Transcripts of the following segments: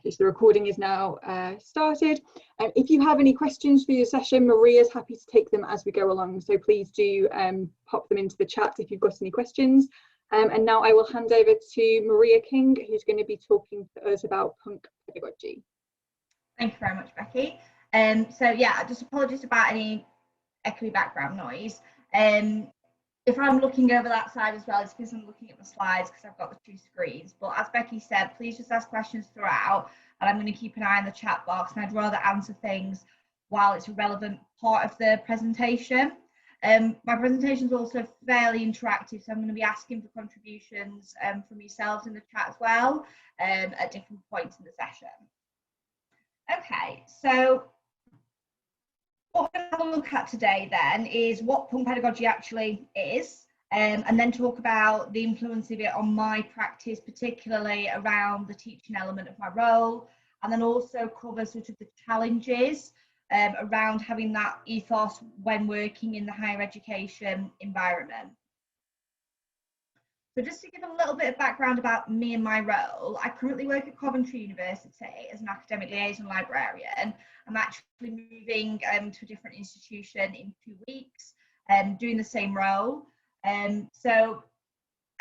Okay, so the recording is now started. If you have any questions for your session, Maria's happy to take them as we go along. So please do pop them into the chat if you've got any questions. And now I will hand over to Maria King, who's going to be talking to us about punk pedagogy. Thank you very much, Becky. So yeah, just apologies about any echoey background noise. If I'm looking over that side as well, it's because I'm looking at the slides because I've got the two screens. But as Becky said, please just ask questions throughout, and I'm going to keep an eye on the chat box, and I'd rather answer things while it's a relevant part of the presentation. My presentation is also fairly interactive, so I'm going to be asking for contributions from yourselves in the chat as well at different points in the session. Okay, so what we're going to have a look at today then is what punk pedagogy actually is, and then talk about the influence of it on my practice, particularly around the teaching element of my role, and then also cover sort of the challenges around having that ethos when working in the higher education environment. So just to give a little bit of background about me and my role, I currently work at Coventry University as an academic liaison librarian. I'm actually moving to a different institution in 2 weeks, doing the same role. So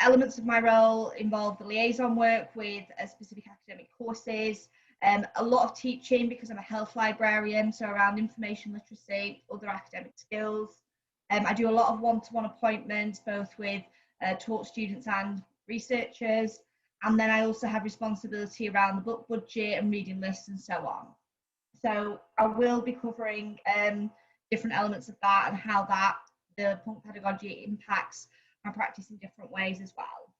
elements of my role involve the liaison work with specific academic courses, a lot of teaching because I'm a health librarian, so around information literacy, other academic skills. I do a lot of one-to-one appointments, both with taught students and researchers, and then I also have responsibility around the book budget and reading lists and so on. So I will be covering different elements of that and how that the punk pedagogy impacts my practice in different ways as well.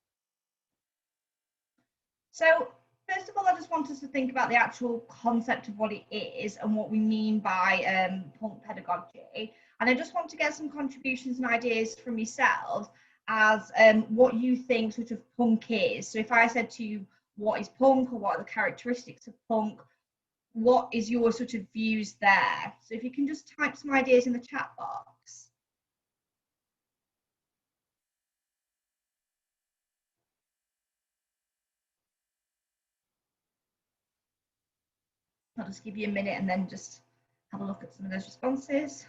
So first of all, I just want us to think about the actual concept of what it is and what we mean by punk pedagogy. And I just want to get some contributions and ideas from yourselves as what you think sort of punk is. So if I said to you, what is punk, or what are the characteristics of punk, what is your sort of views there? So if you can just type some ideas in the chat box. I'll just give you a minute and then just have a look at some of those responses.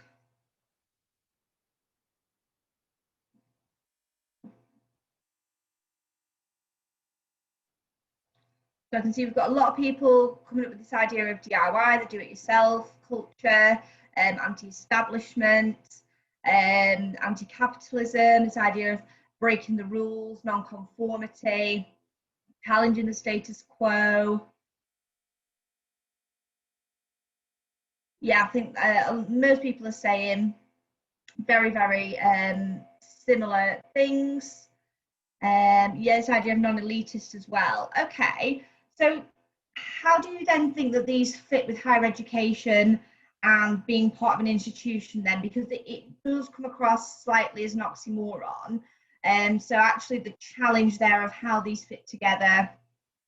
So I can see we've got a lot of people coming up with this idea of DIY, the do-it-yourself culture, anti-establishment, anti-capitalism, this idea of breaking the rules, non-conformity, challenging the status quo. Yeah, I think most people are saying very, very similar things. Yeah, this idea of non-elitist as well. Okay, so how do you then think that these fit with higher education and being part of an institution then? Because it does come across slightly as an oxymoron. So actually the challenge there of how these fit together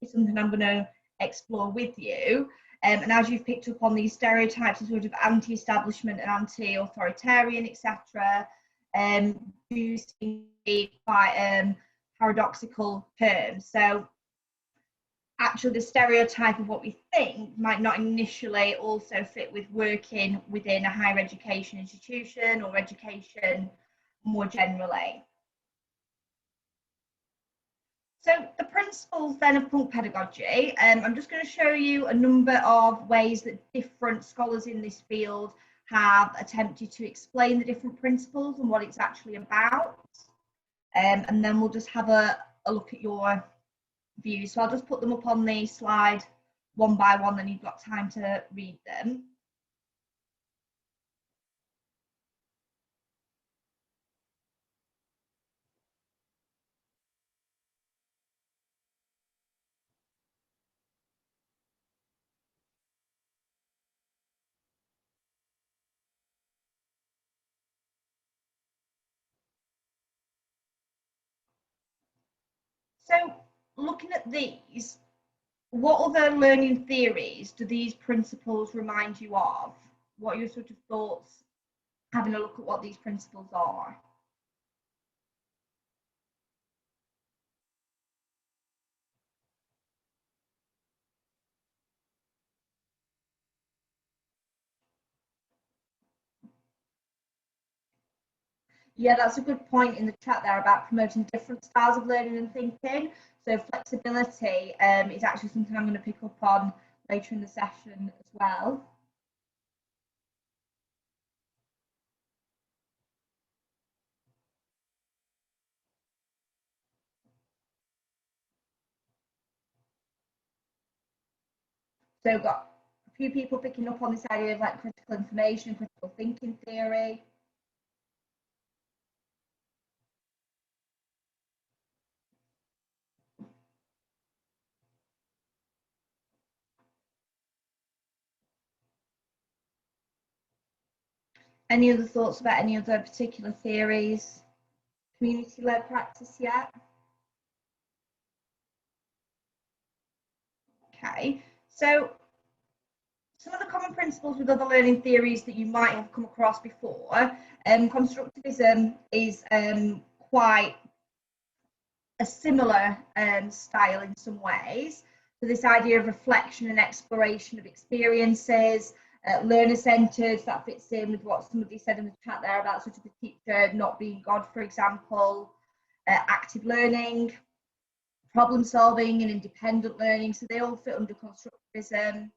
is something I'm going to explore with you. And as you've picked up on these stereotypes of sort of anti-establishment and anti-authoritarian, etc., do seem to be quite paradoxical terms. So actually the stereotype of what we think might not initially also fit with working within a higher education institution or education more generally. So the principles then of punk pedagogy, I'm just going to show you a number of ways that different scholars in this field have attempted to explain the different principles and what it's actually about. And then we'll just have a look at your views. So I'll just put them up on the slide one by one, then you've got time to read them. So looking at these, what other learning theories do these principles remind you of? What are your sort of thoughts having a look at what these principles are? Yeah, that's a good point in the chat there about promoting different styles of learning and thinking. So flexibility is actually something I'm going to pick up on later in the session as well. So we've got a few people picking up on this idea of like critical information, critical thinking theory. Any other thoughts about any other particular theories? Community-led practice yet? Okay, so some of the common principles with other learning theories that you might have come across before, constructivism is quite a similar style in some ways. So this idea of reflection and exploration of experiences, learner-centered, that fits in with what somebody said in the chat there about sort of the teacher not being God, for example, active learning, problem solving and independent learning. So they all fit under constructivism.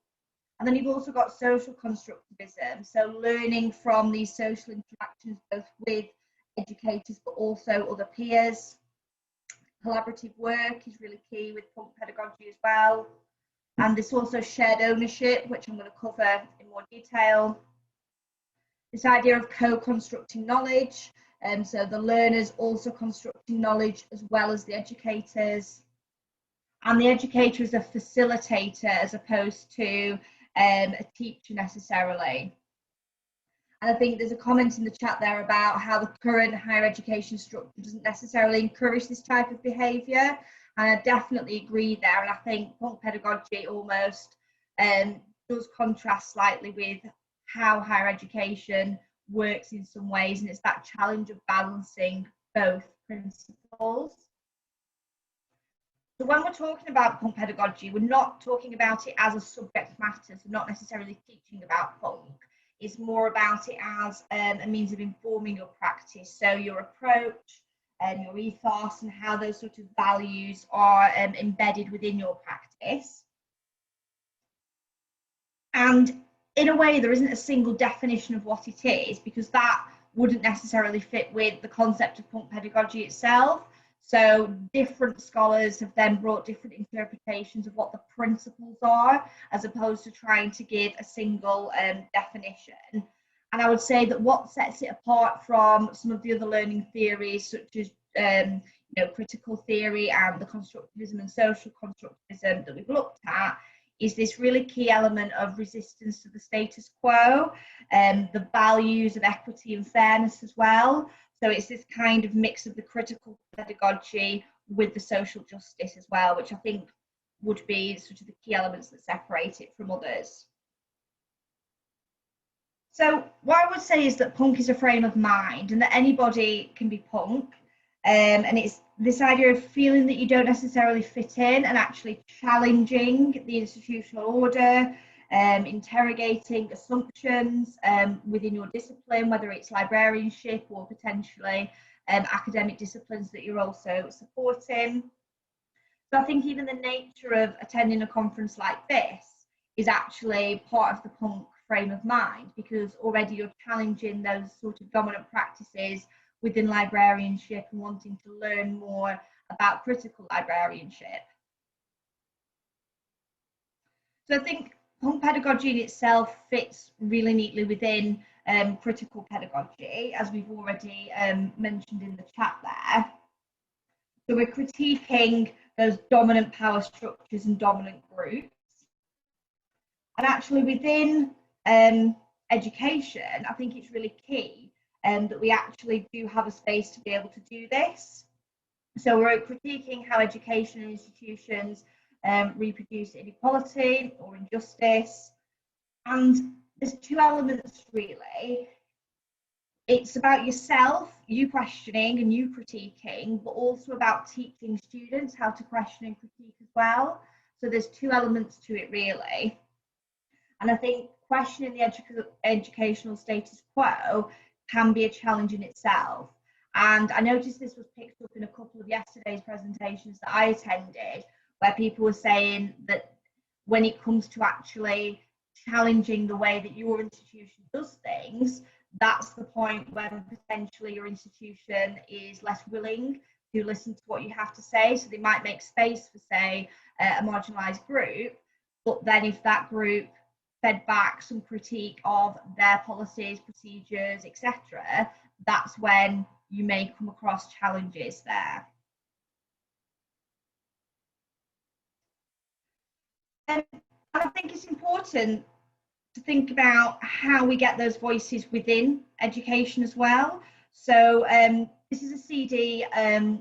And then you've also got social constructivism, so learning from these social interactions both with educators but also other peers. Collaborative work is really key with punk pedagogy as well. And this also shared ownership, which I'm going to cover in more detail. This idea of co-constructing knowledge, so the learners also constructing knowledge as well as the educators. And the educator is a facilitator as opposed to a teacher necessarily. And I think there's a comment in the chat there about how the current higher education structure doesn't necessarily encourage this type of behaviour. And I definitely agree there. And I think punk pedagogy almost does contrast slightly with how higher education works in some ways. And it's that challenge of balancing both principles. So when we're talking about punk pedagogy, we're not talking about it as a subject matter, so not necessarily teaching about punk. It's more about it as a means of informing your practice. So your approach and your ethos and how those sort of values are embedded within your practice. And in a way, there isn't a single definition of what it is, because that wouldn't necessarily fit with the concept of punk pedagogy itself. So different scholars have then brought different interpretations of what the principles are, as opposed to trying to give a single definition. And I would say that what sets it apart from some of the other learning theories, such as critical theory and the constructivism and social constructivism that we've looked at, is this really key element of resistance to the status quo, the values of equity and fairness as well. So it's this kind of mix of the critical pedagogy with the social justice as well, which I think would be sort of the key elements that separate it from others. So what I would say is that punk is a frame of mind and that anybody can be punk. And it's this idea of feeling that you don't necessarily fit in and actually challenging the institutional order, interrogating assumptions within your discipline, whether it's librarianship or potentially academic disciplines that you're also supporting. So I think even the nature of attending a conference like this is actually part of the punk frame of mind, because already you're challenging those sort of dominant practices within librarianship and wanting to learn more about critical librarianship. So I think punk pedagogy in itself fits really neatly within critical pedagogy, as we've already mentioned in the chat there. So we're critiquing those dominant power structures and dominant groups. And actually within education, I think it's really key that we actually do have a space to be able to do this. So we're critiquing how education institutions reproduce inequality or injustice. And there's two elements really. It's about yourself, you questioning and you critiquing, but also about teaching students how to question and critique as well. So there's two elements to it really. And I think questioning the educational status quo can be a challenge in itself. And I noticed this was picked up in a couple of yesterday's presentations that I attended, where people were saying that when it comes to actually challenging the way that your institution does things, that's the point when potentially your institution is less willing to listen to what you have to say. So they might make space for, say, a marginalised group, but then if that group fed back some critique of their policies, procedures, etc., that's when you may come across challenges there. And I think it's important to think about how we get those voices within education as well. So this is a CD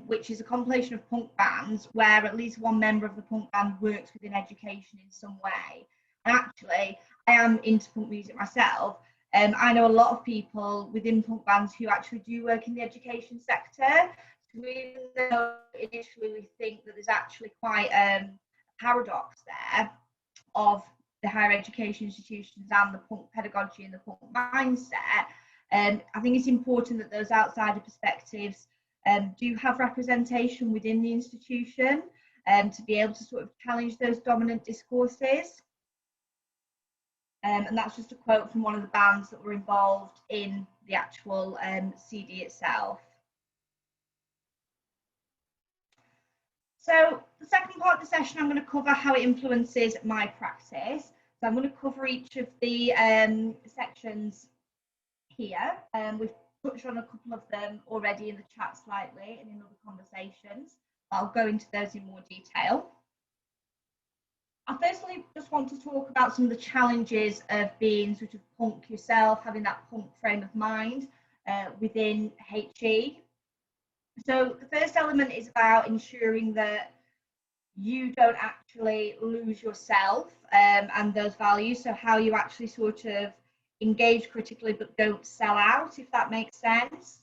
which is a compilation of punk bands where at least one member of the punk band works within education in some way. And actually, I am into punk music myself. I know a lot of people within punk bands who actually do work in the education sector. So even though initially we think that there's actually quite a paradox there of the higher education institutions and the punk pedagogy and the punk mindset, I think it's important that those outsider perspectives do have representation within the institution to be able to sort of challenge those dominant discourses. And that's just a quote from one of the bands that were involved in the actual CD itself. So the second part of the session, I'm going to cover how it influences my practice. So I'm going to cover each of the sections here. We've touched on a couple of them already in the chat slightly and in other conversations. I'll go into those in more detail. I firstly just want to talk about some of the challenges of being sort of punk yourself, having that punk frame of mind within HE. So the first element is about ensuring that you don't actually lose yourself and those values. So how you actually sort of engage critically but don't sell out, if that makes sense.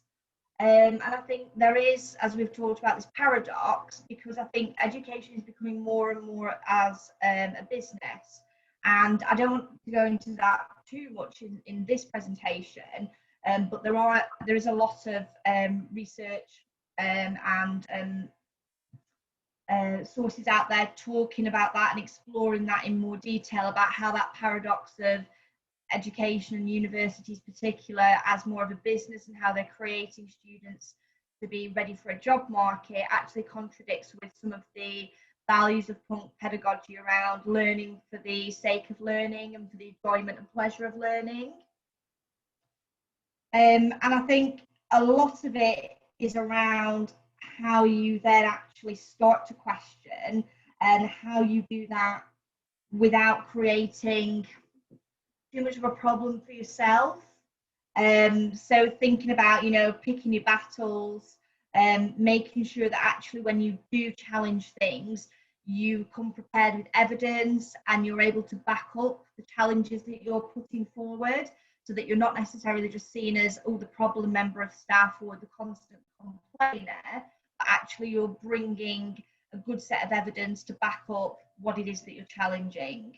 And I think there is, as we've talked about, this paradox, because I think education is becoming more and more as a business. And I don't want to go into that too much in this presentation, but there is a lot of research and sources out there talking about that and exploring that in more detail, about how that paradox of education and universities particular as more of a business and how they're creating students to be ready for a job market actually contradicts with some of the values of punk pedagogy around learning for the sake of learning and for the enjoyment and pleasure of learning. And I think a lot of it is around how you then actually start to question and how you do that without creating too much of a problem for yourself. So thinking about, you know, picking your battles, making sure that actually when you do challenge things, you come prepared with evidence and you're able to back up the challenges that you're putting forward, so that you're not necessarily just seen as, oh, the problem member of staff or the constant complainer, but actually you're bringing a good set of evidence to back up what it is that you're challenging.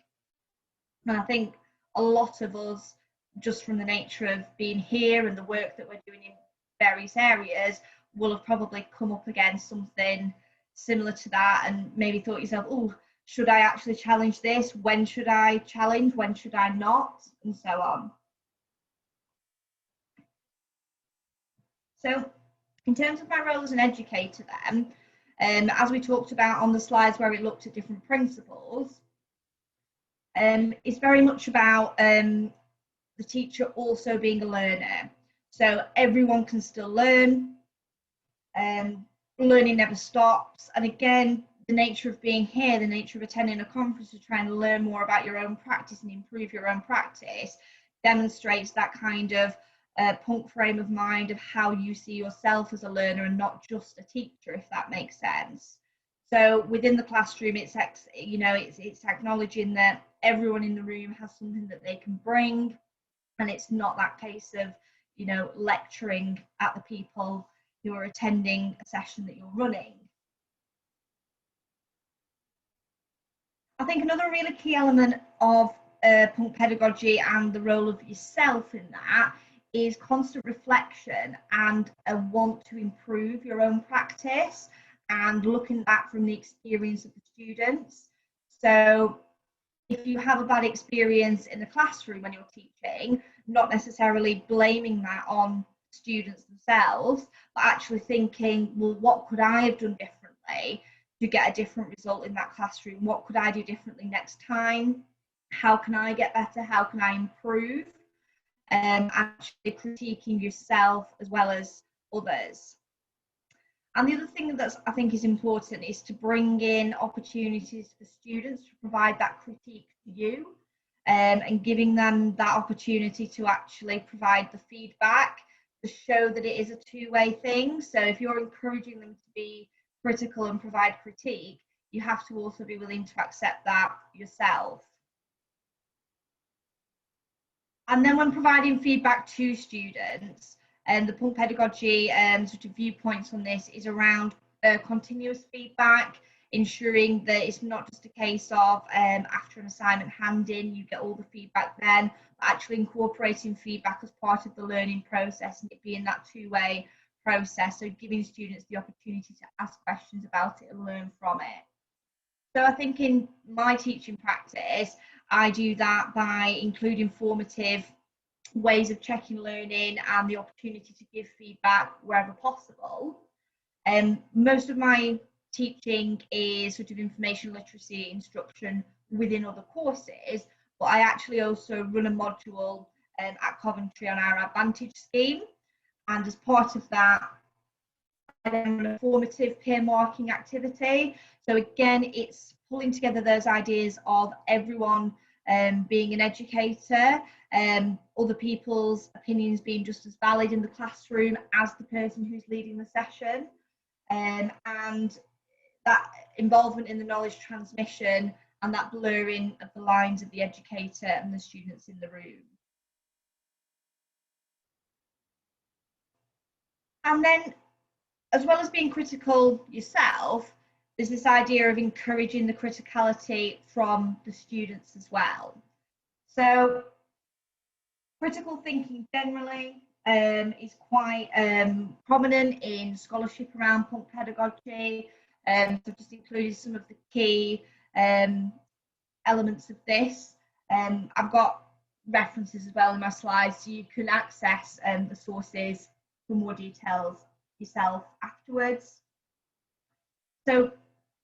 And I think a lot of us, just from the nature of being here and the work that we're doing in various areas, will have probably come up against something similar to that and maybe thought yourself, oh, should I actually challenge this? When should I challenge? When should I not? And so on. So in terms of my role as an educator then, as we talked about on the slides where it looked at different principles, it's very much about the teacher also being a learner. So everyone can still learn, learning never stops. And again, the nature of being here, the nature of attending a conference, is trying to learn more about your own practice and improve your own practice, demonstrates that kind of punk frame of mind of how you see yourself as a learner and not just a teacher, if that makes sense. So within the classroom, it's acknowledging that everyone in the room has something that they can bring, and it's not that case of, you know, lecturing at the people who are attending a session that you're running. I think another really key element of punk pedagogy and the role of yourself in that is constant reflection and a want to improve your own practice and looking back from the experience of the students. So if you have a bad experience in the classroom when you're teaching, not necessarily blaming that on students themselves, but actually thinking, well, what could I have done differently to get a different result in that classroom? What could I do differently next time? How can I get better? How can I improve? Actually critiquing yourself as well as others. And the other thing that I think is important is to bring in opportunities for students to provide that critique to you, and giving them that opportunity to actually provide the feedback to show that it is a two-way thing. So if you're encouraging them to be critical and provide critique, you have to also be willing to accept that yourself. And then when providing feedback to students, and the Punk Pedagogy sort of viewpoints on this is around continuous feedback, ensuring that it's not just a case of after an assignment hand in, you get all the feedback then, but actually incorporating feedback as part of the learning process and it being that two-way process, so giving students the opportunity to ask questions about it and learn from it. So I think in my teaching practice, I do that by including formative ways of checking learning and the opportunity to give feedback wherever possible. Most of my teaching is sort of information literacy instruction within other courses, but I actually also run a module at Coventry on our Advantage scheme, and as part of that I then run a formative peer marking activity. So again, it's pulling together those ideas of everyone being an educator, other people's opinions being just as valid in the classroom as the person who's leading the session, and that involvement in the knowledge transmission and that blurring of the lines of the educator and the students in the room. And then, as well as being critical yourself, there's this idea of encouraging the criticality from the students as well. So critical thinking generally is quite prominent in scholarship around punk pedagogy. So I've just included some of the key elements of this. I've got references as well in my slides, so you can access the sources for more details yourself afterwards. So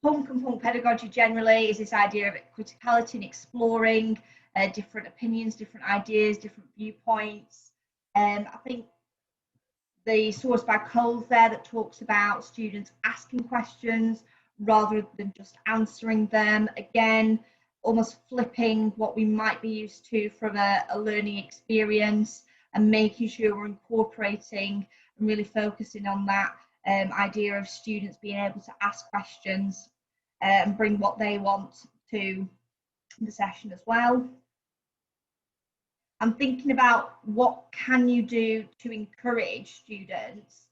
punk and punk pedagogy generally is this idea of criticality and exploring different opinions, different ideas, different viewpoints. I think the source by Coles there that talks about students asking questions rather than just answering them. Again, almost flipping what we might be used to from a learning experience and making sure we're incorporating and really focusing on that idea of students being able to ask questions and bring what they want to the session as well. I'm thinking about what can you do to encourage students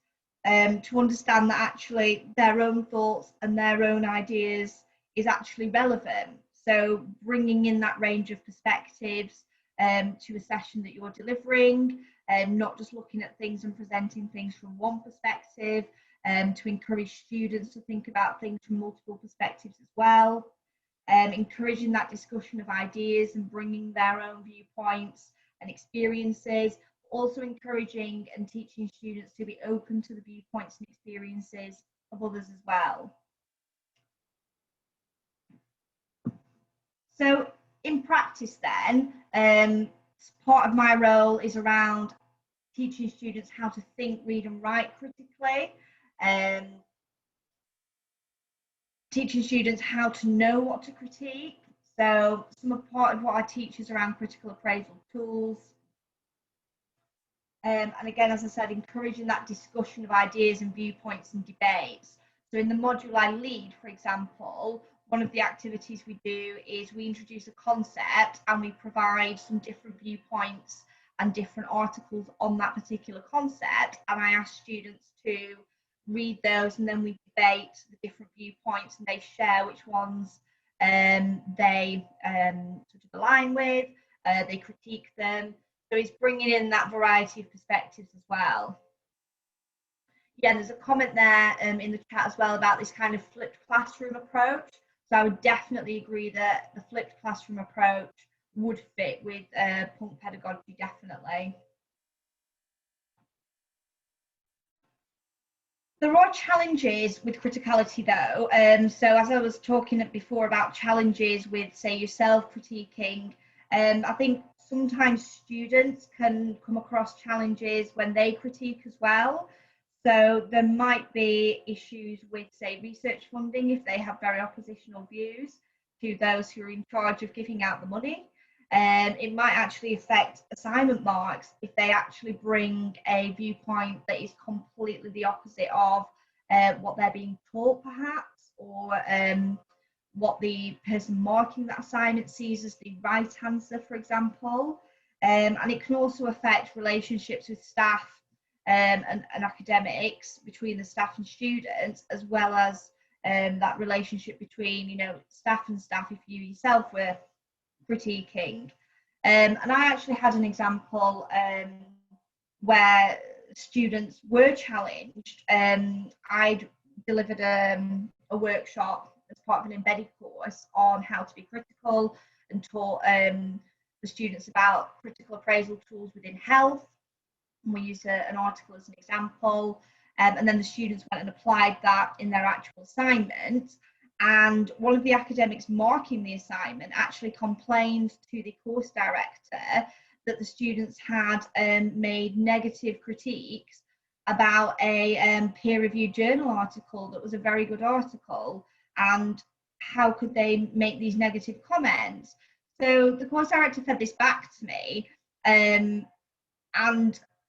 to understand that actually their own thoughts and their own ideas is actually relevant. So bringing in that range of perspectives to a session that you're delivering, not just looking at things and presenting things from one perspective, to encourage students to think about things from multiple perspectives as well, encouraging that discussion of ideas and bringing their own viewpoints and experiences, also encouraging and teaching students to be open to the viewpoints and experiences of others as well. So in practice then, part of my role is around teaching students how to think, read and write critically, teaching students how to know what to critique. So some part of what I teach is around critical appraisal tools. And again, as I said, encouraging that discussion of ideas and viewpoints and debates. So in the module I lead, for example, one of the activities we do is we introduce a concept and we provide some different viewpoints and different articles on that particular concept. And I ask students to read those and then we debate the different viewpoints and they share which ones they sort of align with, they critique them. So it's bringing in that variety of perspectives as well. Yeah, there's a comment there in the chat as well about this kind of flipped classroom approach. So I would definitely agree that the flipped classroom approach would fit with punk pedagogy, definitely. There are challenges with criticality though. So as I was talking before about challenges with, say, your self-critiquing, I think sometimes students can come across challenges when they critique as well. So there might be issues with, say, research funding if they have very oppositional views to those who are in charge of giving out the money. It might actually affect assignment marks if they actually bring a viewpoint that is completely the opposite of what they're being taught, perhaps, or what the person marking that assignment sees as the right answer, for example. And it can also affect relationships with staff and academics, between the staff and students, as well as that relationship between, you know, staff and staff if you yourself were critiquing. And I actually had an example where students were challenged. I'd delivered a workshop as part of an embedded course on how to be critical, and taught the students about critical appraisal tools within health. And we used an article as an example, and then the students went and applied that in their actual assignment. And one of the academics marking the assignment actually complained to the course director that the students had made negative critiques about a peer-reviewed journal article that was a very good article, and how could they make these negative comments. So the course director fed this back to me, and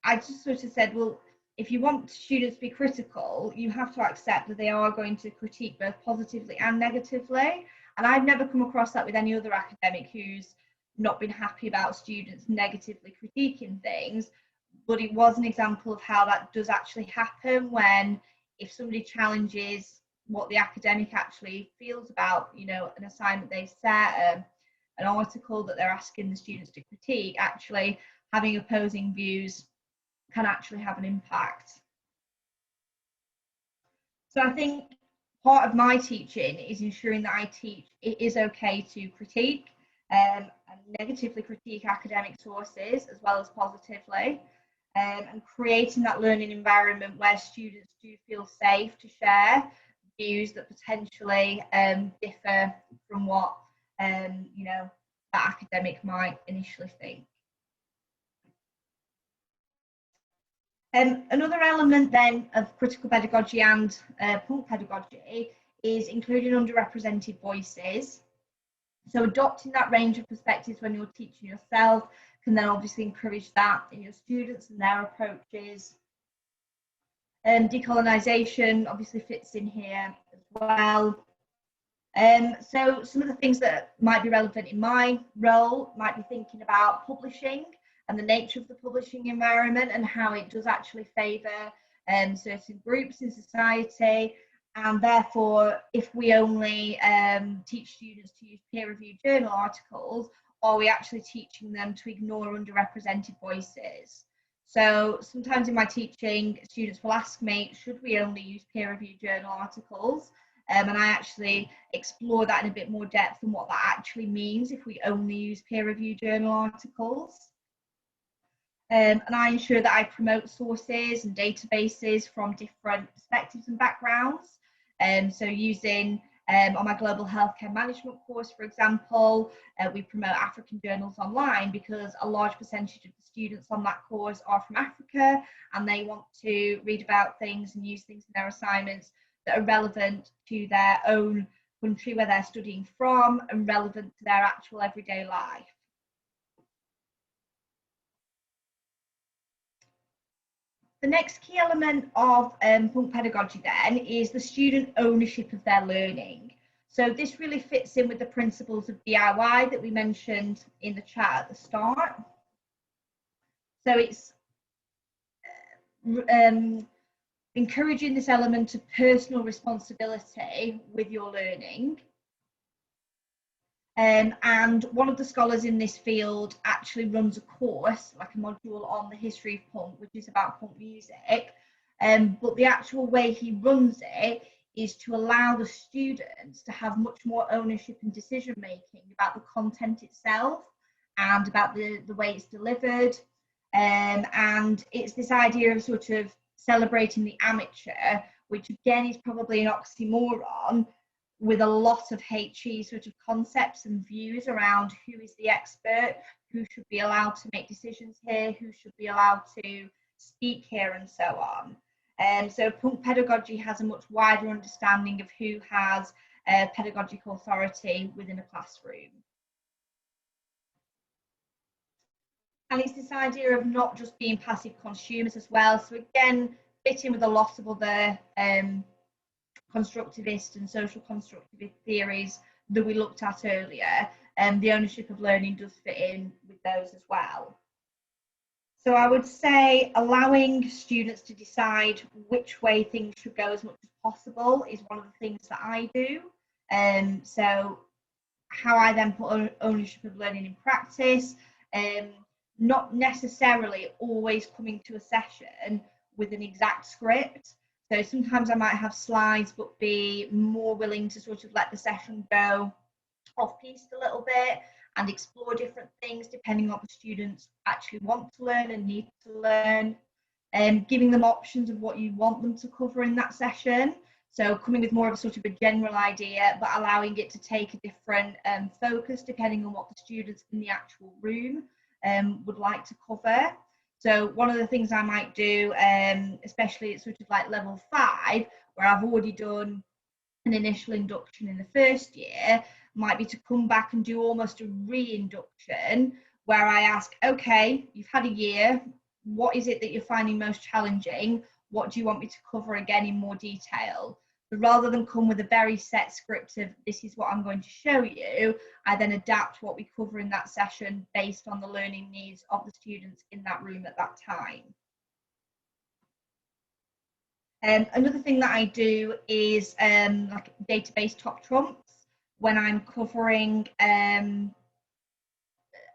I just sort of said, well, if you want students to be critical, you have to accept that they are going to critique both positively and negatively. And I've never come across that with any other academic who's not been happy about students negatively critiquing things. But it was an example of how that does actually happen, when if somebody challenges what the academic actually feels about, you know, an assignment they've set, an article that they're asking the students to critique, actually having opposing views can actually have an impact. So I think part of my teaching is ensuring that I teach it is okay to critique and negatively critique academic sources as well as positively, and creating that learning environment where students do feel safe to share views that potentially differ from what you know, that academic might initially think. Another element then of critical pedagogy and punk pedagogy is including underrepresented voices. So adopting that range of perspectives when you're teaching yourself can then obviously encourage that in your students and their approaches. Decolonisation obviously fits in here as well. So some of the things that might be relevant in my role might be thinking about publishing and the nature of the publishing environment, and how it does actually favour certain groups in society. And therefore, if we only teach students to use peer-reviewed journal articles, are we actually teaching them to ignore underrepresented voices? So sometimes in my teaching, students will ask me, should we only use peer-reviewed journal articles? And I actually explore that in a bit more depth and what that actually means if we only use peer-reviewed journal articles. And I ensure that I promote sources and databases from different perspectives and backgrounds. So using, on my global healthcare management course, for example, we promote African journals online because a large percentage of the students on that course are from Africa, and they want to read about things and use things in their assignments that are relevant to their own country where they're studying from, and relevant to their actual everyday life. The next key element of punk pedagogy then is the student ownership of their learning. So this really fits in with the principles of DIY that we mentioned in the chat at the start. So it's encouraging this element of personal responsibility with your learning. And one of the scholars in this field actually runs a course, like a module on the history of punk, which is about punk music. But the actual way he runs it is to allow the students to have much more ownership and decision making about the content itself and about the way it's delivered. And it's this idea of sort of celebrating the amateur, which again is probably an oxymoron, with a lot of HE sort of concepts and views around who is the expert, who should be allowed to make decisions here, who should be allowed to speak here, and so on. So punk pedagogy has a much wider understanding of who has pedagogical authority within a classroom. And it's this idea of not just being passive consumers as well. So again, fitting with a lot of other constructivist and social constructivist theories that we looked at earlier, and the ownership of learning does fit in with those as well. So I would say allowing students to decide which way things should go as much as possible is one of the things that I do. So how I then put ownership of learning in practice, not necessarily always coming to a session with an exact script. So sometimes I might have slides, but be more willing to sort of let the session go off-piste a little bit and explore different things depending on what the students actually want to learn and need to learn, and giving them options of what you want them to cover in that session. So coming with more of a sort of a general idea, but allowing it to take a different focus depending on what the students in the actual room would like to cover. So one of the things I might do, especially at sort of like level 5, where I've already done an initial induction in the first year, might be to come back and do almost a re-induction where I ask, okay, you've had a year, what is it that you're finding most challenging? What do you want me to cover again in more detail? So rather than come with a very set script of this is what I'm going to show you, I then adapt what we cover in that session based on the learning needs of the students in that room at that time. Another thing that I do is like database top trumps when I'm covering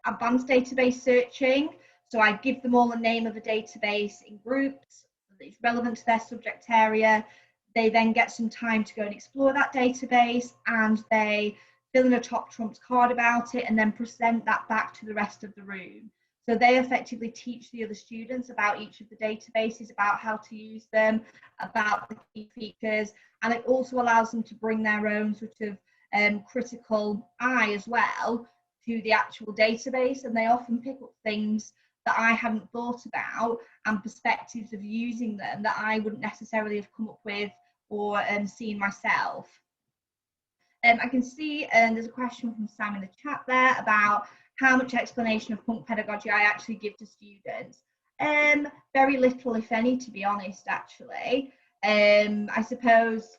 advanced database searching. So I give them all the name of a database in groups that is relevant to their subject area. They then get some time to go and explore that database, and they fill in a top trumps card about it and then present that back to the rest of the room. So they effectively teach the other students about each of the databases, about how to use them, about the key features, and it also allows them to bring their own sort of critical eye as well to the actual database, and they often pick up things that I hadn't thought about and perspectives of using them that I wouldn't necessarily have come up with or seen myself. I can see there's a question from Sam in the chat there about how much explanation of punk pedagogy I actually give to students. Very little, if any, to be honest, actually. I suppose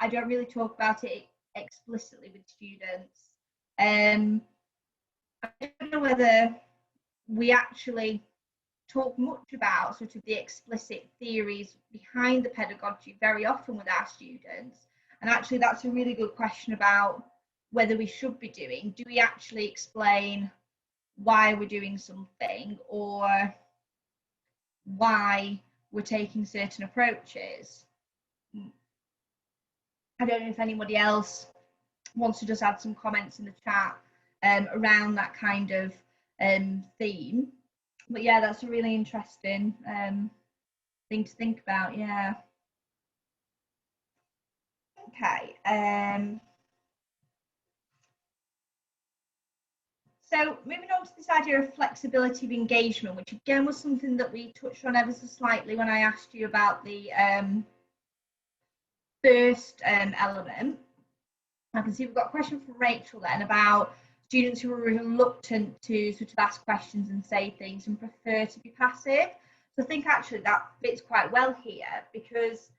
I don't really talk about it explicitly with students. I don't know whether we actually talk much about sort of the explicit theories behind the pedagogy very often with our students. And actually that's a really good question about whether we should be doing. Do we actually explain why we're doing something or why we're taking certain approaches? I don't know if anybody else wants to just add some comments in the chat around that kind of theme. But yeah, that's a really interesting thing to think about. Yeah. Okay. So moving on to this idea of flexibility of engagement, which again was something that we touched on ever so slightly when I asked you about the first element. I can see we've got a question from Rachel then about students who are reluctant to sort of ask questions and say things and prefer to be passive. So I think actually that fits quite well here, because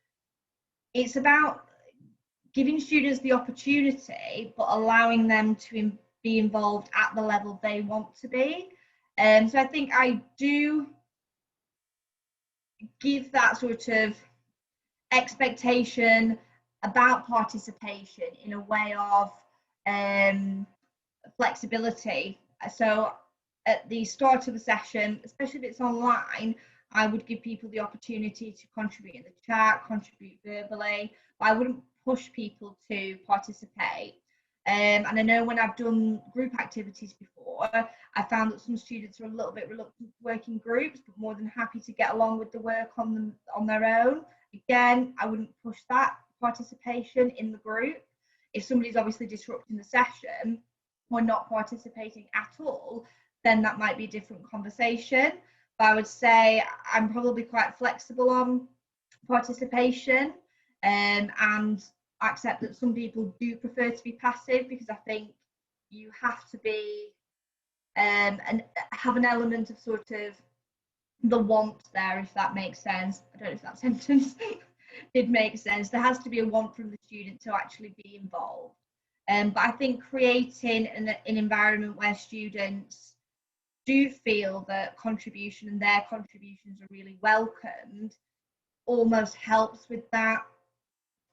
it's about giving students the opportunity but allowing them to be involved at the level they want to be. So I think I do give that sort of expectation about participation in a way of flexibility. So at the start of the session, especially if it's online, I would give people the opportunity to contribute in the chat, contribute verbally, but I wouldn't push people to participate. And I know when I've done group activities before, I found that some students are a little bit reluctant to work in groups, but more than happy to get along with the work on their own. Again, I wouldn't push that participation in the group. If somebody's obviously disrupting the session or not participating at all, then that might be a different conversation. But I would say I'm probably quite flexible on participation, and I accept that some people do prefer to be passive, because I think you have to be and have an element of sort of the want there, if that makes sense. I don't know if that sentence did make sense. There has to be a want from the student to actually be involved. But I think creating an environment where students do feel that contribution and their contributions are really welcomed almost helps with that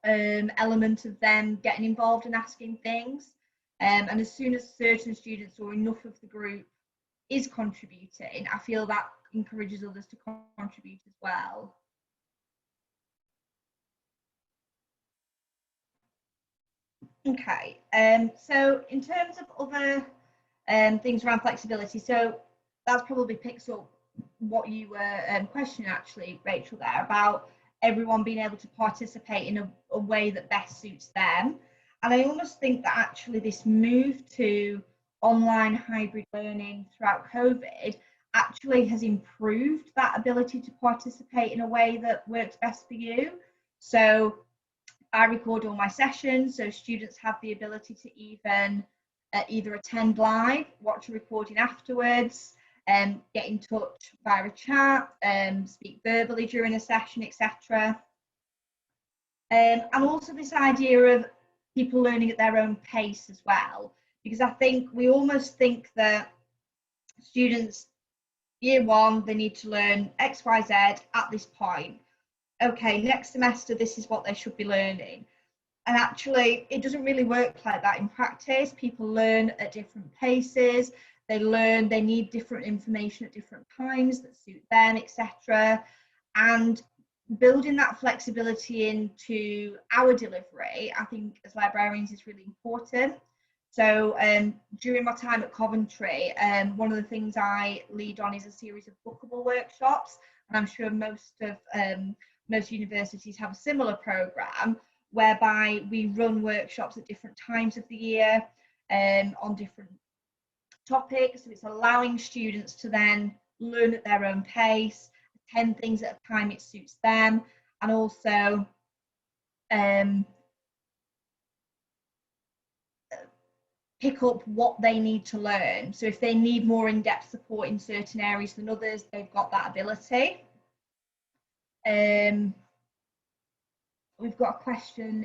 element of them getting involved and asking things. And as soon as certain students or enough of the group is contributing, I feel that encourages others to contribute as well. Okay, so in terms of other things around flexibility, so that's probably picks up what you were questioning actually, Rachel, there about everyone being able to participate in a way that best suits them. And I almost think that actually this move to online hybrid learning throughout COVID actually has improved that ability to participate in a way that works best for you. So I record all my sessions, so students have the ability to even either attend live, watch a recording afterwards, get in touch via a chat, speak verbally during a session, etc. And also this idea of people learning at their own pace as well, because I think we almost think that students, year one, they need to learn X, Y, Z at this point. Okay, next semester, this is what they should be learning. And actually, it doesn't really work like that in practice. People learn at different paces. They learn, they need different information at different times that suit them, etc. And building that flexibility into our delivery, I think as librarians is really important. So during my time at Coventry, one of the things I lead on is a series of bookable workshops, and I'm sure most universities have a similar programme whereby we run workshops at different times of the year on different topics. So it's allowing students to then learn at their own pace, attend things at a time it suits them, and also pick up what they need to learn. So if they need more in-depth support in certain areas than others, they've got that ability. We've got a question,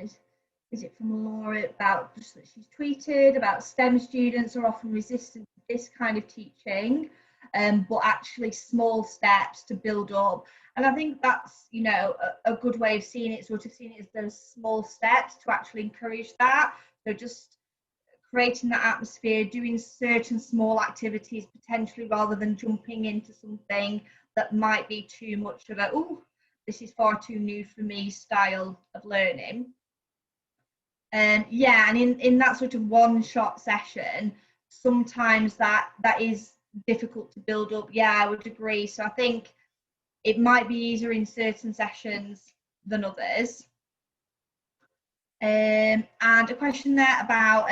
is it from Laura, about just that she's tweeted about STEM students are often resistant to this kind of teaching, but actually small steps to build up. And I think that's, you know, a good way of seeing it, sort of seeing it as those small steps to actually encourage that. So just creating that atmosphere, doing certain small activities potentially, rather than jumping into something that might be too much of a, oh, this is far too new for me style of learning. Yeah, and in that sort of one-shot session, sometimes that is difficult to build up. Yeah, I would agree. So I think it might be easier in certain sessions than others. And a question there about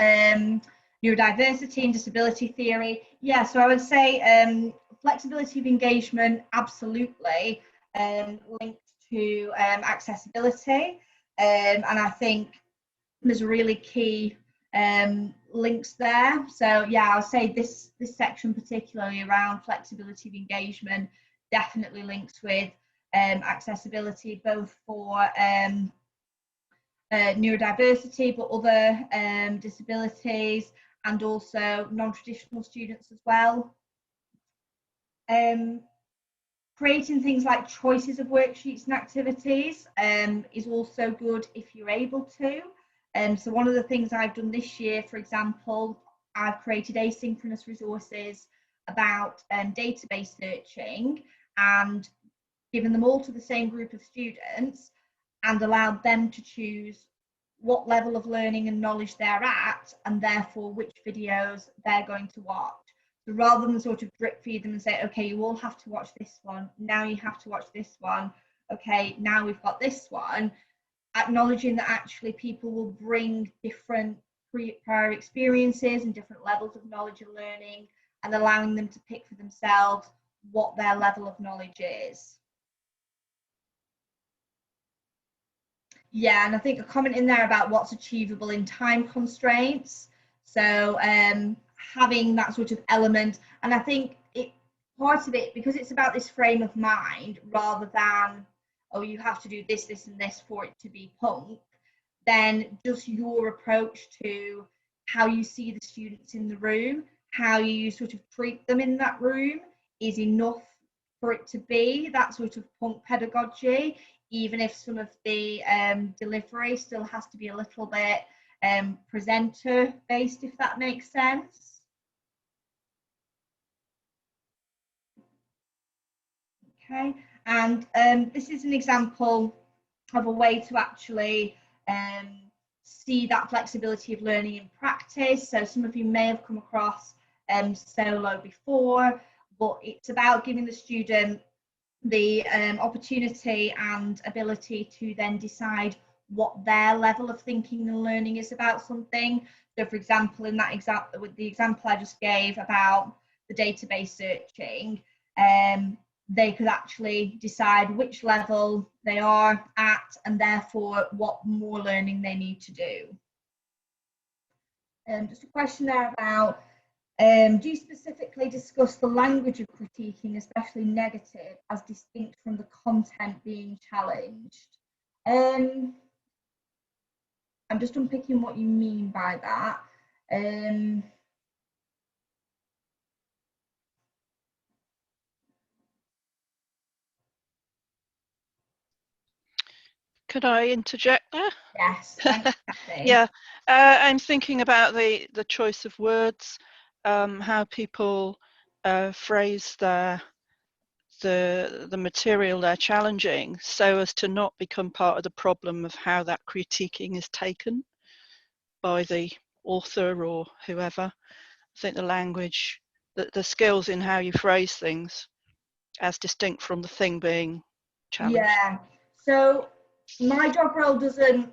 neurodiversity and disability theory. Yeah, so I would say flexibility of engagement, absolutely, linked to accessibility. And I think there's really key links there. So yeah, I'll say this section particularly around flexibility of engagement definitely links with accessibility, both for neurodiversity, but other disabilities, and also non-traditional students as well. Creating things like choices of worksheets and activities is also good if you're able to. So one of the things I've done this year, for example, I've created asynchronous resources about database searching and given them all to the same group of students and allowed them to choose what level of learning and knowledge they're at, and therefore which videos they're going to watch. So rather than sort of drip feed them and say, okay, you all have to watch this one, now you have to watch this one, okay, now we've got this one, acknowledging that actually people will bring different prior experiences and different levels of knowledge and learning, and allowing them to pick for themselves what their level of knowledge is. Yeah, and I think a comment in there about what's achievable in time constraints. So having that sort of element, and I think part of it, because it's about this frame of mind rather than, oh, you have to do this, this and this for it to be punk, then just your approach to how you see the students in the room, how you sort of treat them in that room is enough for it to be that sort of punk pedagogy, even if some of the delivery still has to be a little bit presenter based, if that makes sense. Okay, and this is an example of a way to actually see that flexibility of learning in practice. So some of you may have come across Solo before, but it's about giving the student the opportunity and ability to then decide what their level of thinking and learning is about something. So for example, in that example, with the example I just gave about the database searching, they could actually decide which level they are at and therefore what more learning they need to do. Just a question there about, do you specifically discuss the language of critiquing, especially negative, as distinct from the content being challenged? I'm just unpicking what you mean by that. Could I interject there? Yes, thanks, Kathy. Yeah, I'm thinking about the choice of words, how people phrase the material they're challenging so as to not become part of the problem of how that critiquing is taken by the author or whoever. I think the language, the skills in how you phrase things as distinct from the thing being challenged. Yeah, so my job role doesn't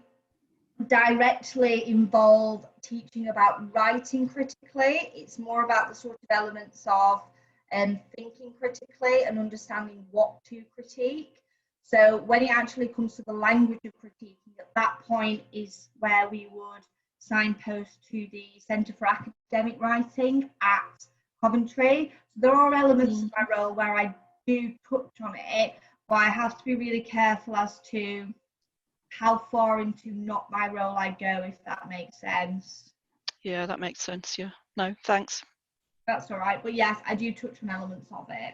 directly involve teaching about writing critically. It's more about the sort of elements of thinking critically and understanding what to critique. So when it actually comes to the language of critiquing, at that point is where we would signpost to the Centre for Academic Writing at Coventry. So there are elements of my role where I do touch on it, but I have to be really careful as to how far into not my role I go, if that makes sense. Yeah, that makes sense. Yeah. No, thanks. That's all right. But yes, I do touch on elements of it.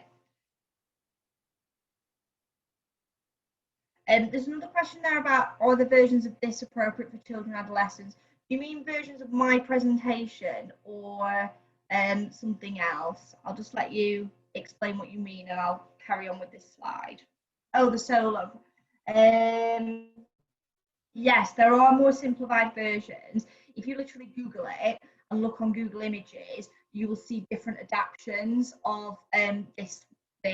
There's another question there about, are the versions of this appropriate for children and adolescents? Do you mean versions of my presentation or something else? I'll just let you explain what you mean and I'll carry on with this slide. Oh, the solo. Yes, there are more simplified versions. If you literally Google it and look on Google Images, you will see different adaptations of this.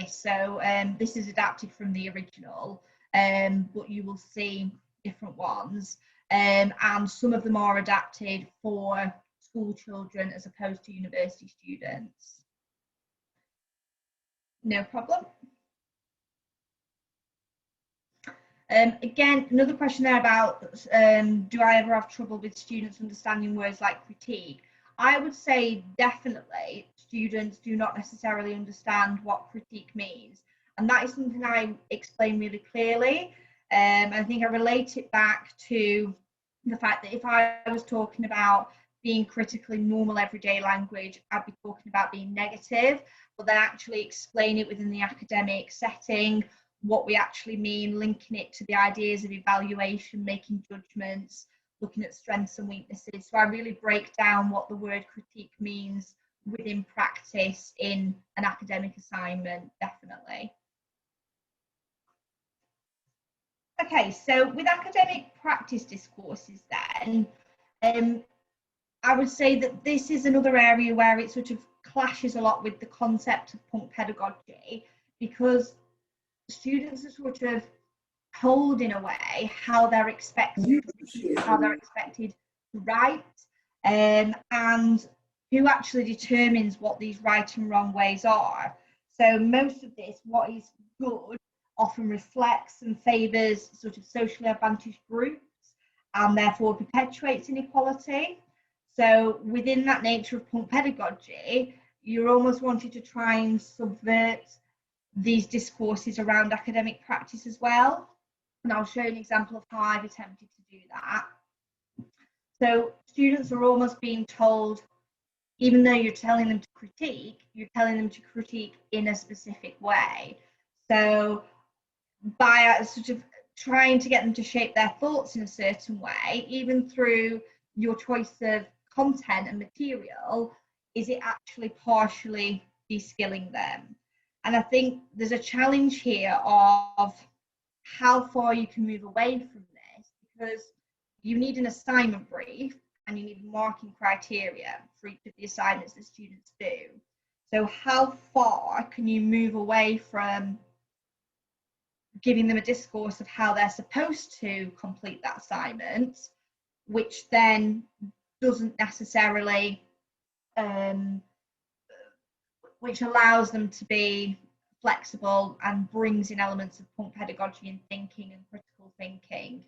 So this is adapted from the original, but you will see different ones. And some of them are adapted for school children as opposed to university students. No problem. Again, another question there about, do I ever have trouble with students understanding words like critique? I would say definitely students do not necessarily understand what critique means. And that is something I explain really clearly. I think I relate it back to the fact that if I was talking about being critically normal everyday language, I'd be talking about being negative, but then actually explain it within the academic setting, what we actually mean, linking it to the ideas of evaluation, making judgments, looking at strengths and weaknesses. So I really break down what the word critique means within practice in an academic assignment, definitely. Okay, so with academic practice discourses then, I would say that this is another area where it sort of clashes a lot with the concept of punk pedagogy, because students are sort of told in a way how they're expected to write, and who actually determines what these right and wrong ways are. So most of this, what is good, often reflects and favours sort of socially advantaged groups, and therefore perpetuates inequality. So within that nature of punk pedagogy, you're almost wanting to try and subvert these discourses around academic practice as well. And I'll show an example of how I've attempted to do that. So students are almost being told, even though you're telling them to critique, you're telling them to critique in a specific way. So by sort of trying to get them to shape their thoughts in a certain way, even through your choice of content and material, is it actually partially de-skilling them? And I think there's a challenge here of how far you can move away from this, because you need an assignment brief and you need marking criteria for each of the assignments that students do. So how far can you move away from giving them a discourse of how they're supposed to complete that assignment, which then doesn't necessarily, which allows them to be flexible and brings in elements of punk pedagogy and thinking and critical thinking.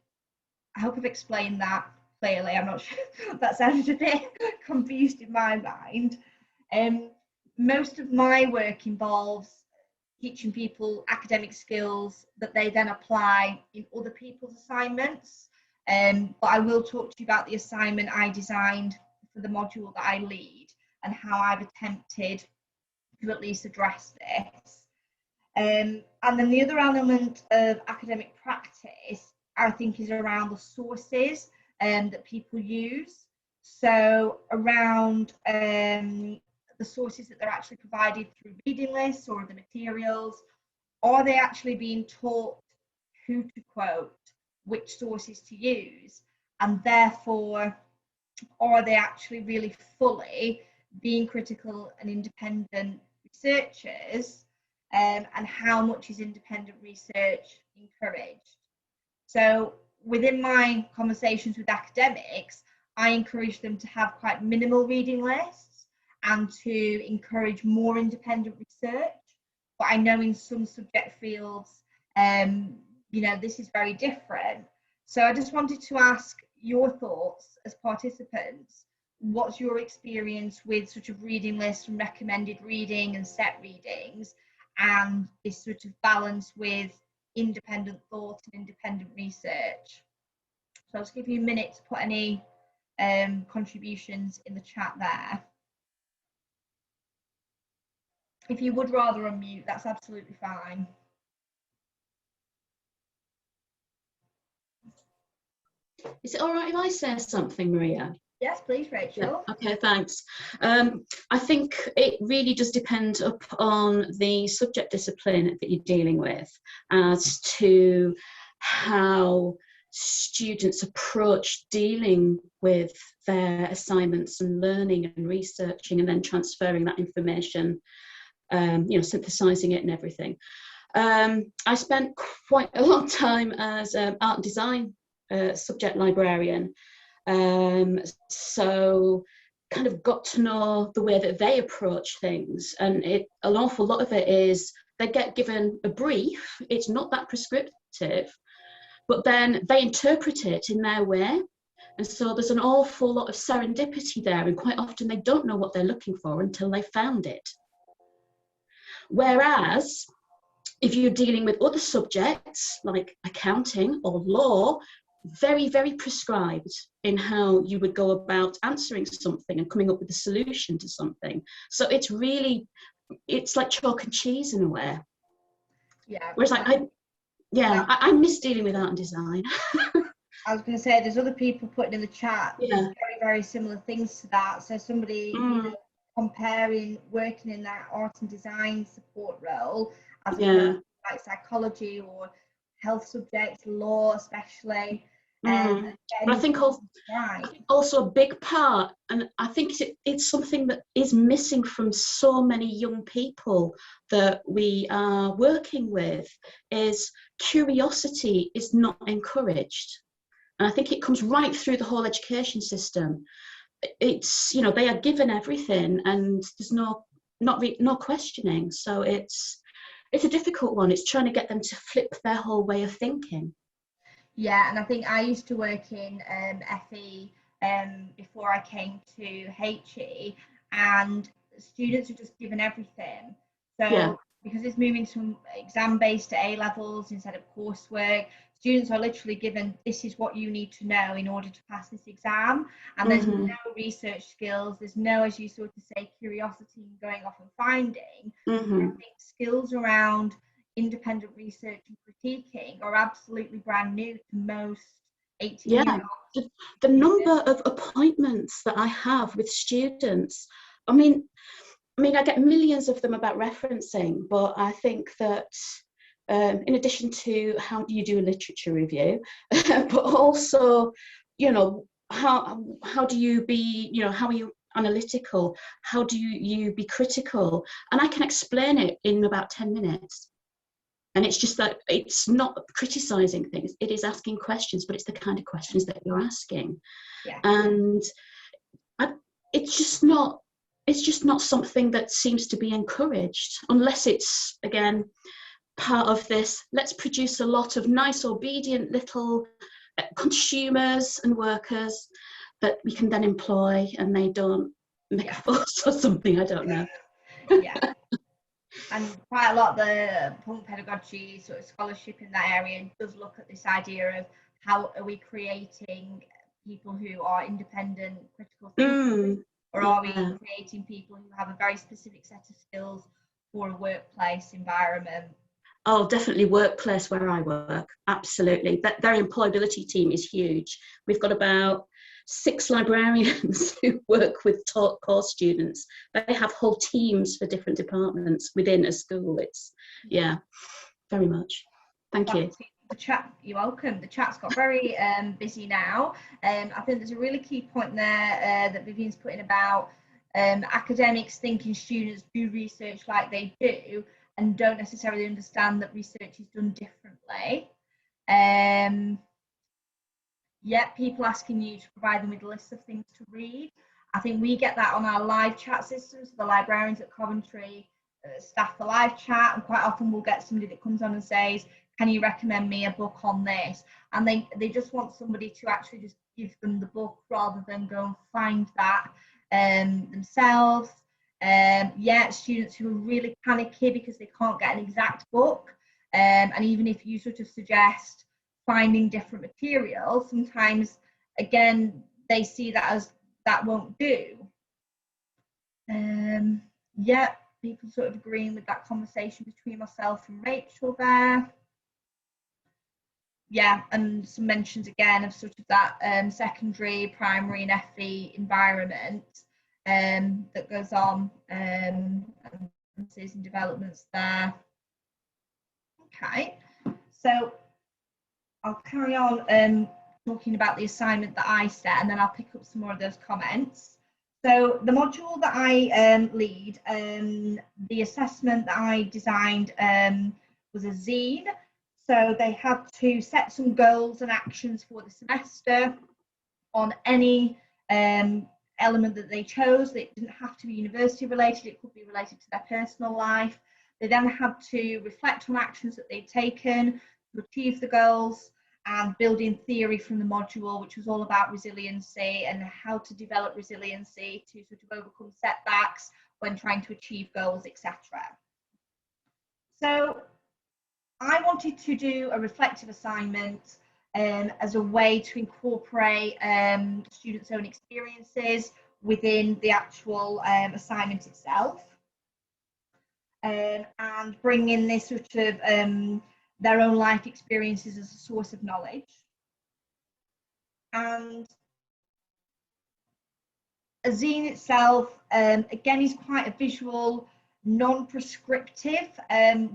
I hope I've explained that clearly. I'm not sure, that sounded a bit confused in my mind. Most of my work involves teaching people academic skills that they then apply in other people's assignments. But I will talk to you about the assignment I designed for the module that I lead and how I've attempted to at least address this. And then the other element of academic practice, I think, is around the sources that people use. So around the sources that they're actually provided through reading lists or the materials, are they actually being taught who to quote, which sources to use, and therefore are they actually really fully being critical and independent researchers, and how much is independent research encouraged? So within my conversations with academics, I encourage them to have quite minimal reading lists and to encourage more independent research. But I know in some subject fields, you know, this is very different. So I just wanted to ask your thoughts as participants. What's your experience with sort of reading lists and recommended reading and set readings, and this sort of balance with independent thought and independent research? So I'll just give you a minute to put any contributions in the chat there. If you would rather unmute, that's absolutely fine. Is it all right if I say something, Maria? Yes, please, Rachel. Yeah, okay, thanks. I think it really does depend upon the subject discipline that you're dealing with as to how students approach dealing with their assignments and learning and researching and then transferring that information, you know, synthesizing it and everything. I spent quite a long time as art and design subject librarian, so kind of got to know the way that they approach things, and an awful lot of it is they get given a brief. It's not that prescriptive, but then they interpret it in their way, and so there's an awful lot of serendipity there, and quite often they don't know what they're looking for until they found it. Whereas if you're dealing with other subjects like accounting or law, very, very prescribed in how you would go about answering something and coming up with a solution to something. So it's really, it's like chalk and cheese in a way. Yeah. Whereas I miss dealing with art and design. I was going to say, there's other people putting in the chat Yeah. very, very similar things to that. So somebody, you know, comparing working in that art and design support role as opposed to like psychology or health subjects, law especially. But I think also a big part, and I think it's something that is missing from so many young people that we are working with, is curiosity is not encouraged. And I think it comes right through the whole education system. It's, you know, they are given everything and there's no questioning. So it's a difficult one. It's trying to get them to flip their whole way of thinking. Yeah, and I think I used to work in FE before I came to HE, and students are just given everything. So because it's moving to exam-based to A-levels instead of coursework, students are literally given, this is what you need to know in order to pass this exam, and there's no research skills, there's no, as you sort of say, curiosity and going off and finding. I think skills around independent research and critiquing are absolutely brand new to most 18-year-olds. The number of appointments that I have with students, I mean I get millions of them about referencing, but I think that in addition to how do you do a literature review, but also, you know, how do you be, you know, how are you analytical, how do you be critical, and I can explain it in about 10 minutes. And it's just that it's not criticizing things, it is asking questions, but it's the kind of questions that you're asking. And it's just not something that seems to be encouraged, unless it's, again, part of this, let's produce a lot of nice, obedient little consumers and workers that we can then employ, and they don't make a fuss or something, I don't know. And quite a lot of the punk pedagogy sort of scholarship in that area does look at this idea of how are we creating people who are independent, critical thinkers, or are we creating people who have a very specific set of skills for a workplace environment? Oh, definitely workplace where I work, absolutely. Their employability team is huge. We've got about 6 librarians who work with course students. They have whole teams for different departments within a school. It's, very much. Thank you. The chat, you're welcome. The chat's got very busy now. I think there's a really key point there that Vivian's putting about academics thinking students do research like they do and don't necessarily understand that research is done differently. People asking you to provide them with a list of things to read. I think we get that on our live chat systems. So the librarians at Coventry staff the live chat, and quite often we'll get somebody that comes on and says, can you recommend me a book on this? And they just want somebody to actually just give them the book rather than go and find that themselves. Students who are really panicky because they can't get an exact book, and even if you sort of suggest finding different materials, sometimes again they see that as that won't do. People sort of agreeing with that conversation between myself and Rachel there. And some mentions again of sort of that secondary, primary and FE environment that goes on, and season developments there. Okay, so I'll carry on talking about the assignment that I set, and then I'll pick up some more of those comments. So the module that I lead, the assessment that I designed was a zine. So they had to set some goals and actions for the semester on any element that they chose. It didn't have to be university related, it could be related to their personal life. They then had to reflect on actions that they'd taken to achieve the goals, and building theory from the module, which was all about resiliency and how to develop resiliency to sort of overcome setbacks when trying to achieve goals, etc. So I wanted to do a reflective assignment as a way to incorporate students' own experiences within the actual assignment itself, and bring in this sort of their own life experiences as a source of knowledge. And a zine itself, again, is quite a visual, non-prescriptive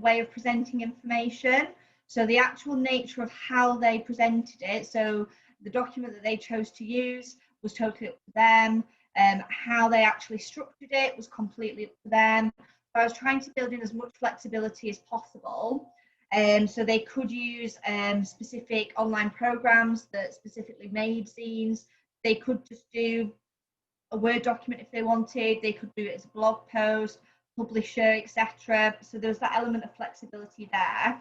way of presenting information. So the actual nature of how they presented it, so the document that they chose to use was totally up to them. How they actually structured it was completely up to them. So I was trying to build in as much flexibility as possible. So they could use specific online programs that specifically made zines. They could just do a Word document if they wanted. They could do it as a blog post, publisher, etc. So there was that element of flexibility there.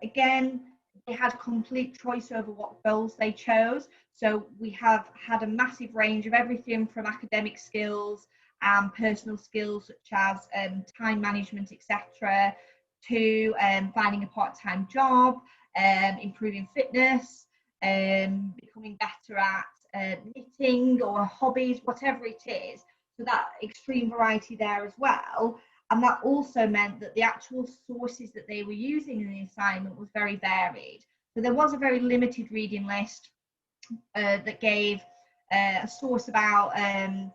Again, they had complete choice over what goals they chose. So we have had a massive range of everything from academic skills and personal skills such as time management, etc., to finding a part-time job, improving fitness, becoming better at knitting or hobbies, whatever it is. So that extreme variety there as well. And that also meant that the actual sources that they were using in the assignment was very varied. So there was a very limited reading list that gave a source about zine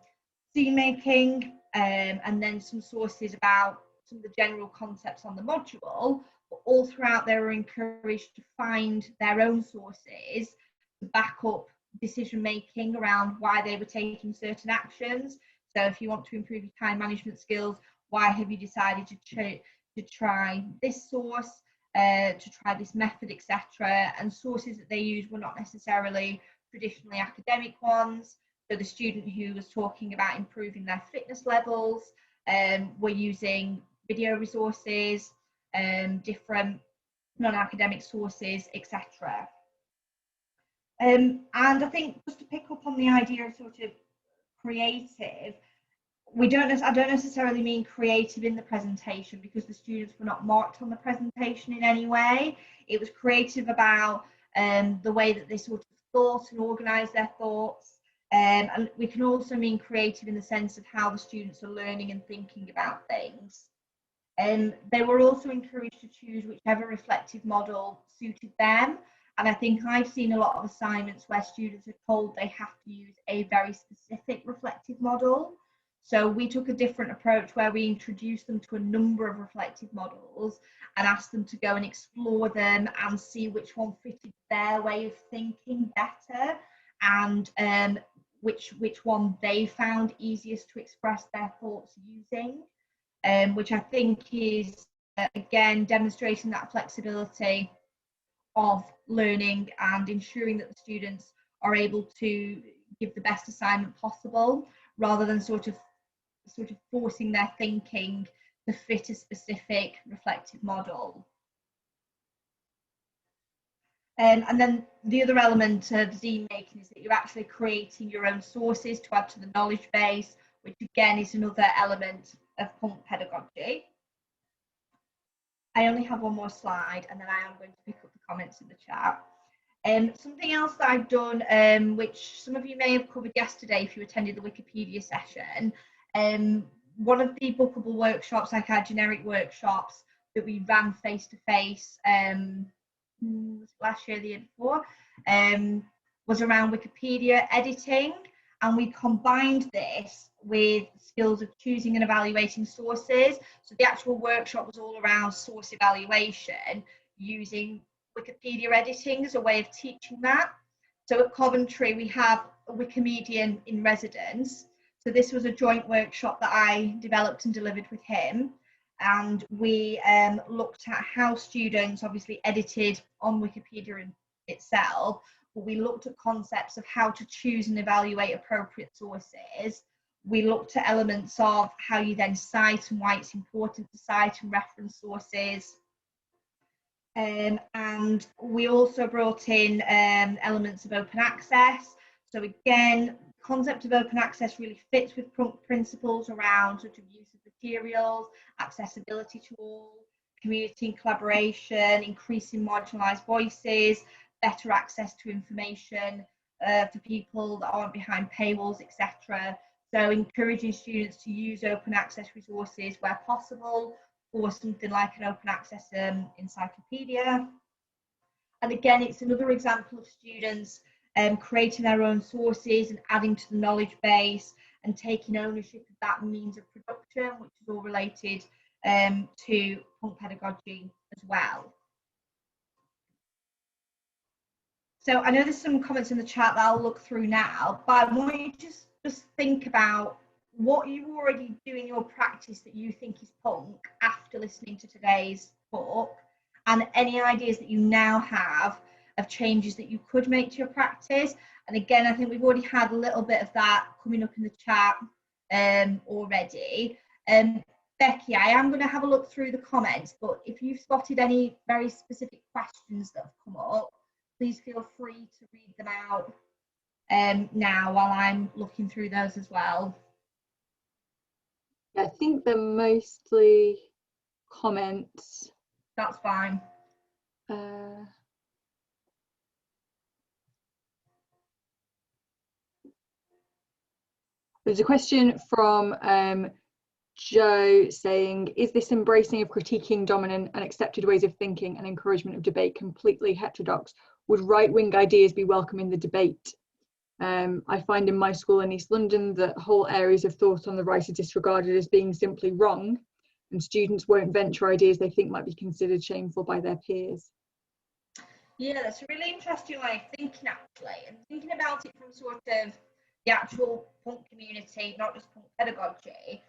making, and then some sources about some of the general concepts on the module. But all throughout, they were encouraged to find their own sources to back up decision making around why they were taking certain actions. So if you want to improve your time management skills, why have you decided to try this source, to try this method, etc. And sources that they used were not necessarily traditionally academic ones. So the student who was talking about improving their fitness levels were using video resources, different non-academic sources, etc. And I think just to pick up on the idea of sort of creative, I don't necessarily mean creative in the presentation, because the students were not marked on the presentation in any way. It was creative about the way that they sort of thought and organised their thoughts. And we can also mean creative in the sense of how the students are learning and thinking about things. They were also encouraged to choose whichever reflective model suited them. And I think I've seen a lot of assignments where students are told they have to use a very specific reflective model. So we took a different approach where we introduced them to a number of reflective models and asked them to go and explore them and see which one fitted their way of thinking better, and which one they found easiest to express their thoughts using, which I think is, again, demonstrating that flexibility of learning and ensuring that the students are able to give the best assignment possible, rather than sort of forcing their thinking to fit a specific reflective model. And then the other element of zine making is that you're actually creating your own sources to add to the knowledge base, which again is another element of punk pedagogy. I only have one more slide, and then I am going to pick up the comments in the chat. Something else that I've done, which some of you may have covered yesterday if you attended the Wikipedia session, one of the bookable workshops, like our generic workshops that we ran face-to-face last year, the year before, was around Wikipedia editing, and we combined this with skills of choosing and evaluating sources. So the actual workshop was all around source evaluation using Wikipedia editing as a way of teaching that. So at Coventry, we have a Wikimedian in residence. So this was a joint workshop that I developed and delivered with him. And we looked at how students obviously edited on Wikipedia itself, but we looked at concepts of how to choose and evaluate appropriate sources. We looked at elements of how you then cite and why it's important to cite and reference sources. And we also brought in elements of open access. So again, the concept of open access really fits with principles around sort of use of materials, accessibility to all, community and collaboration, increasing marginalised voices, better access to information for people that aren't behind paywalls, etc. So encouraging students to use open access resources where possible, or something like an open access encyclopedia. And again, it's another example of students creating their own sources and adding to the knowledge base and taking ownership of that means of production, which is all related to punk pedagogy as well. So I know there's some comments in the chat that I'll look through now, but I want you to just think about what you already do in your practice that you think is punk after listening to today's talk, and any ideas that you now have of changes that you could make to your practice. And again, I think we've already had a little bit of that coming up in the chat already. Becky, I am going to have a look through the comments, but if you've spotted any very specific questions that have come up, please feel free to read them out now while I'm looking through those as well. I think they're mostly comments. That's fine. There's a question from Joe saying, is this embracing of critiquing dominant and accepted ways of thinking and encouragement of debate completely heterodox? Would right-wing ideas be welcome in the debate? I find in my school in East London that whole areas of thought on the right are disregarded as being simply wrong, and students won't venture ideas they think might be considered shameful by their peers. Yeah, that's a really interesting way of thinking, actually, and thinking about it from sort of the actual punk community, not just punk pedagogy.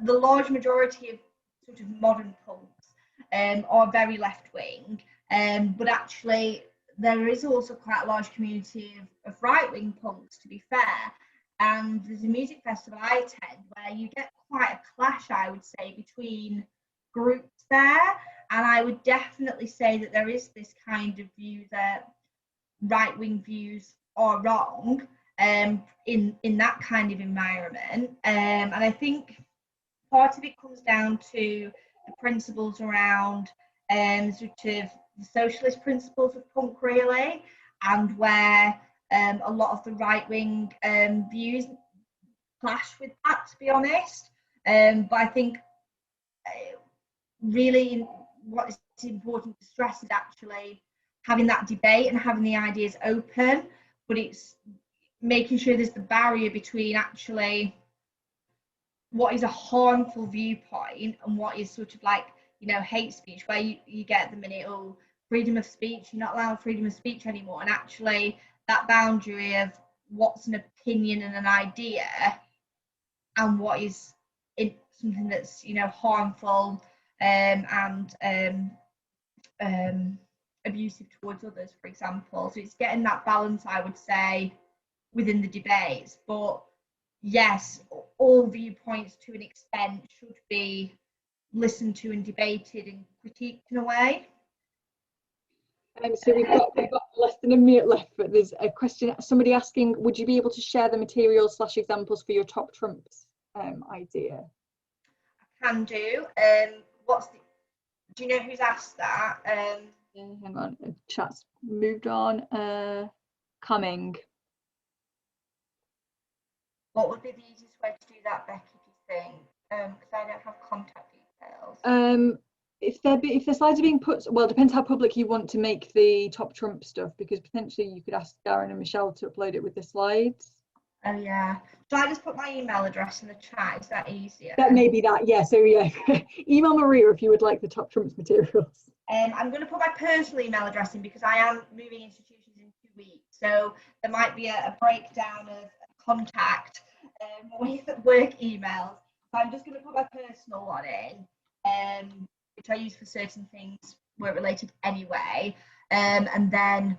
The large majority of sort of modern punks are very left-wing, but actually there is also quite a large community of right-wing punks, to be fair. And there's a music festival I attend where you get quite a clash, I would say, between groups there. And I would definitely say that there is this kind of view that right-wing views are wrong in that kind of environment. And I think part of it comes down to the principles around sort of the socialist principles of punk, really, and where a lot of the right-wing views clash with that, to be honest. But I think really what is important to stress is actually having that debate and having the ideas open, but it's making sure there's the barrier between actually what is a harmful viewpoint and what is sort of like, you know, hate speech, where you get at the minute, oh, freedom of speech, you're not allowed freedom of speech anymore. And actually that boundary of what's an opinion and an idea and what is something that's, you know, harmful and abusive towards others, for example. So it's getting that balance, I would say, within the debates. But yes, all viewpoints to an extent should be listened to and debated and critiqued in a way. So we've got less than a minute left, but there's a question, somebody asking, would you be able to share the materials / examples for your top trumps idea? I can do. Do you know who's asked that? Hang on, chat's moved on. Coming. What would be the easiest way to do that, Becky, do you think? Because I don't have contact details. If the slides are being put, well, it depends how public you want to make the top trump stuff, because potentially you could ask Darren and Michelle to upload it with the slides. Oh yeah. Shall I just put my email address in the chat? Is that easier? That may be that, yeah. So yeah, email Maria if you would like the top trumps materials. I'm going to put my personal email address in because I am moving institutions in 2 weeks. So there might be a breakdown of contact with work emails. So I'm just going to put my personal one in, which I use for certain things work related anyway. And then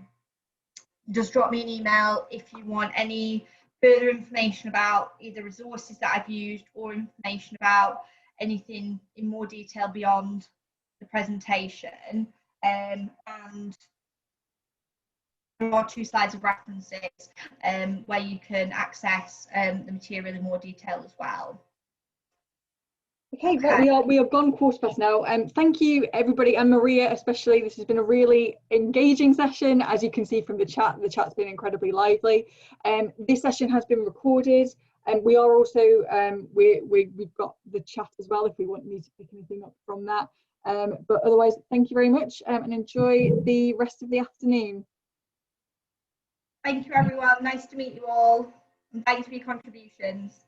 just drop me an email if you want any further information about either resources that I've used or information about anything in more detail beyond the presentation. And there are 2 slides of references where you can access the material in more detail as well. Okay, right, we are gone 1/4 now. Thank you everybody, and Maria especially. This has been a really engaging session. As you can see from the chat's been incredibly lively. This session has been recorded, and we are also we've got the chat as well if we want you to pick anything up from that. But otherwise, thank you very much, and enjoy the rest of the afternoon. Thank you, everyone. Nice to meet you all. And thanks for your contributions.